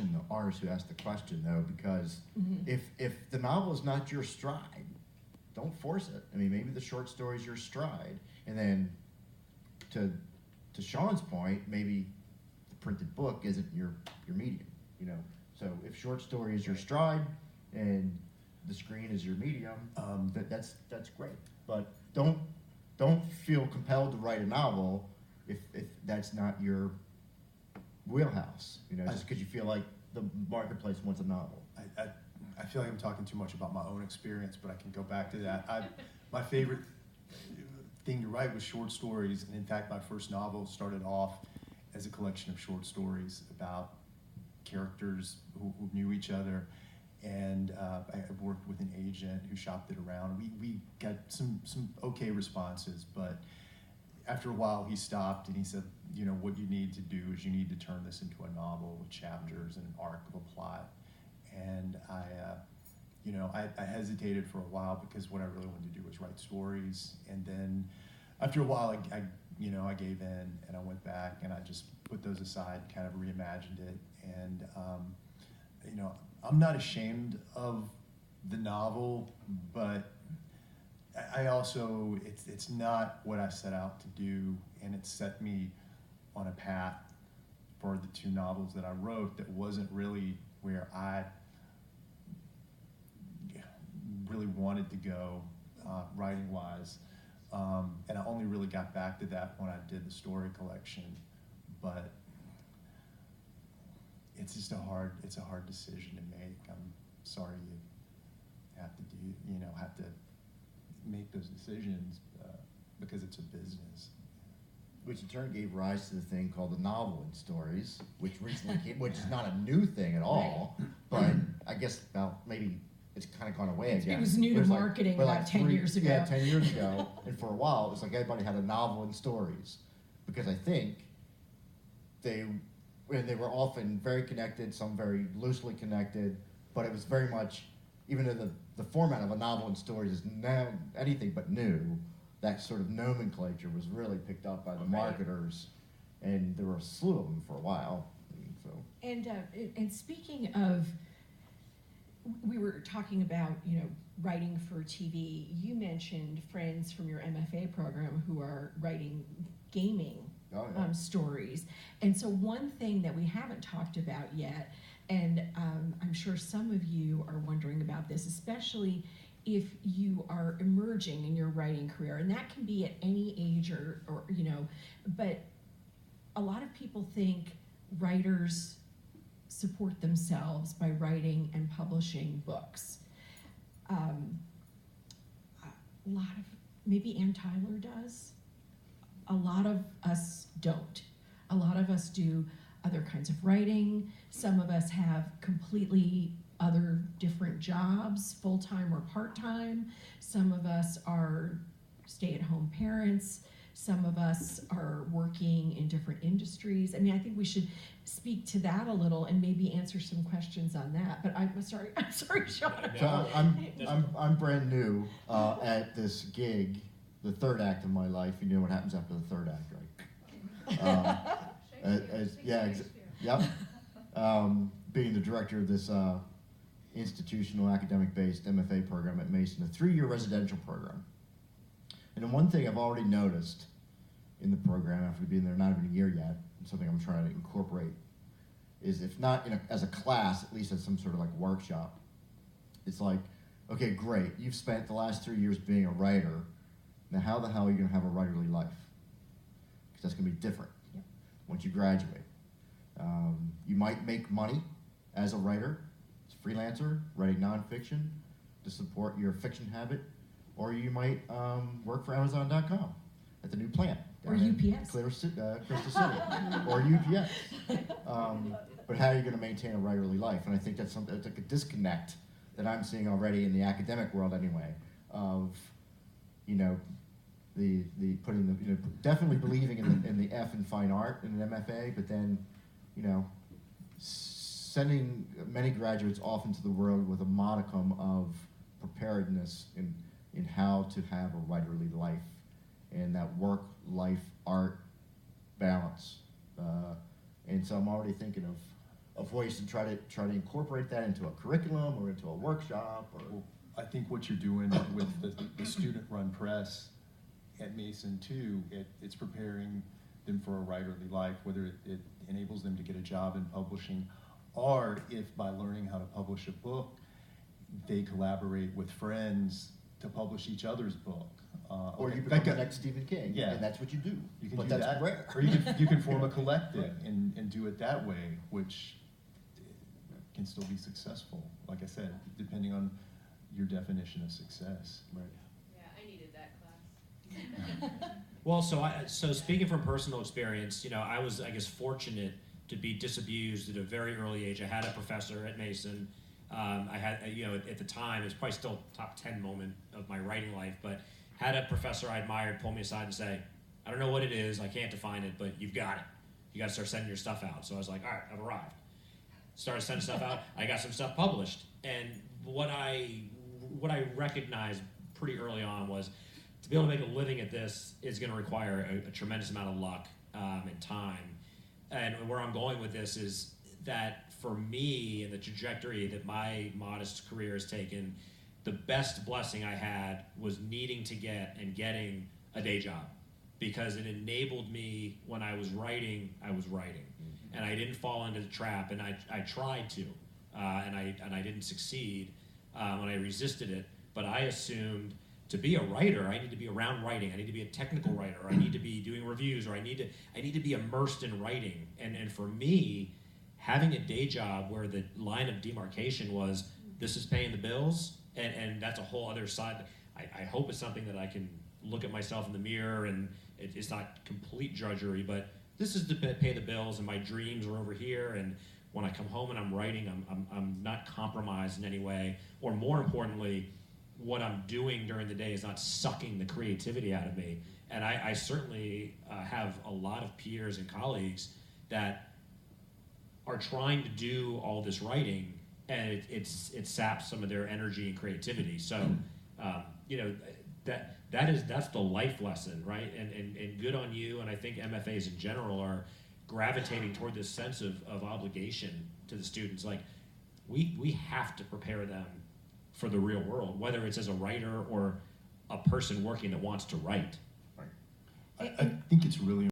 caution the artist who asks the question, though, because if the novel is not your stride, don't force it. I mean, maybe the short story is your stride, and then to Sean's point, maybe the printed book isn't your medium. You know, so if short story is your stride and the screen is your medium, that's great. But don't feel compelled to write a novel if that's not your wheelhouse. You know, just because you feel like the marketplace wants a novel. I feel like I'm talking too much about my own experience, but I can go back to that. My favorite thing to write was short stories, and in fact, my first novel started off as a collection of short stories about characters who knew each other, and I worked with an agent who shopped it around. We got some okay responses, but after a while he stopped and he said, you know, what you need to do is you need to turn this into a novel with chapters and an arc of a plot. And I hesitated for a while because what I really wanted to do was write stories. And then after a while, I gave in and I went back and I just put those aside, kind of reimagined it. And, I'm not ashamed of the novel, but I also, it's not what I set out to do, and it set me on a path for the two novels that I wrote that wasn't really where I really wanted to go writing-wise. And I only really got back to that when I did the story collection, but it's just a hard decision to make. I'm sorry you have to make those decisions because it's a business. Which in turn gave rise to the thing called the novel in stories, which recently came, which is not a new thing at all, but I guess now maybe it's kind of gone away again. It was new to marketing about 10 years ago. Yeah, 10 years ago, and for a while it was like everybody had a novel in stories, because I think they were often very connected, some very loosely connected, but it was very much, even though the format of a novel in stories is now anything but new, that sort of nomenclature was really picked up by the marketers, and there were a slew of them for a while. And speaking of, we were talking about, writing for TV. You mentioned friends from your MFA program who are writing gaming stories. And so one thing that we haven't talked about yet, and I'm sure some of you are wondering about this, especially if you are emerging in your writing career, and that can be at any age or but a lot of people think writers support themselves by writing and publishing books. A lot of, maybe Ann Tyler does. A lot of us don't. A lot of us do other kinds of writing. Some of us have completely other different jobs, full-time or part-time. Some of us are stay-at-home parents. Some of us are working in different industries. I mean, I think we should speak to that a little and maybe answer some questions on that. But I'm sorry, Sean. So I'm brand new at this gig, the third act of my life. You know what happens after the third act, right? Being the director of this institutional academic-based MFA program at Mason, a 3-year residential program. And then one thing I've already noticed in the program after being there not even a year yet, and something I'm trying to incorporate, is if not as a class, at least as some sort of like workshop, it's like, okay, great, you've spent the last 3 years being a writer, now how the hell are you gonna have a writerly life? Because that's gonna be different once you graduate. You might make money as a writer, as a freelancer, writing nonfiction to support your fiction habit, or you might work for Amazon.com at the new plant. Or UPS. Crystal City. Or UPS. But how are you going to maintain a writerly life? And I think that's something, it's like a disconnect that I'm seeing already in the academic world anyway, of, the putting the, definitely believing in the F in fine art in an MFA, but then, sending many graduates off into the world with a modicum of preparedness in how to have a writerly life and that work-life art balance. And so I'm already thinking a voice and try to incorporate that into a curriculum or into a workshop or? Well, I think what you're doing with the student-run press at Mason too, it's preparing them for a writerly life, whether it enables them to get a job in publishing, or if by learning how to publish a book, they collaborate with friends to publish each other's book. Or you that become the next Stephen King, Yeah. and that's what you do. You can but do that's that, rare. or you can form a collective and do it that way, which can still be successful. Like I said, depending on your definition of success. Right. Yeah, I needed that class. Well, so speaking from personal experience, I was, I guess, fortunate to be disabused at a very early age. I had a professor at Mason. I had, at the time, it was probably still top 10 moment of my writing life, but had a professor I admired pull me aside and say, I don't know what it is, I can't define it, but you've got it. You got to start sending your stuff out. So I was like, all right, I've arrived. Started sending stuff out. I got some stuff published. And what I recognized pretty early on was to be able to make a living at this is going to require a tremendous amount of luck and time. And where I'm going with this is that for me and the trajectory that my modest career has taken, the best blessing I had was needing to get and getting a day job, because it enabled me when I was writing, and I didn't fall into the trap, and I tried to, and I didn't succeed when I resisted it. But I assumed to be a writer, I need to be around writing. I need to be a technical writer. Or I need to be doing reviews, or I need to be immersed in writing. And for me, having a day job where the line of demarcation was this is paying the bills, and that's a whole other side. I hope it's something that I can look at myself in the mirror, and it's not complete drudgery, but this is to pay the bills, and my dreams are over here. And when I come home and I'm writing, I'm not compromised in any way. Or more importantly, what I'm doing during the day is not sucking the creativity out of me. And I certainly have a lot of peers and colleagues that are trying to do all this writing, and it saps some of their energy and creativity. So, that's the life lesson, right? And good on you. And I think MFAs in general are gravitating toward this sense of obligation to the students. Like, we have to prepare them for the real world, whether it's as a writer or a person working that wants to write. I think it's really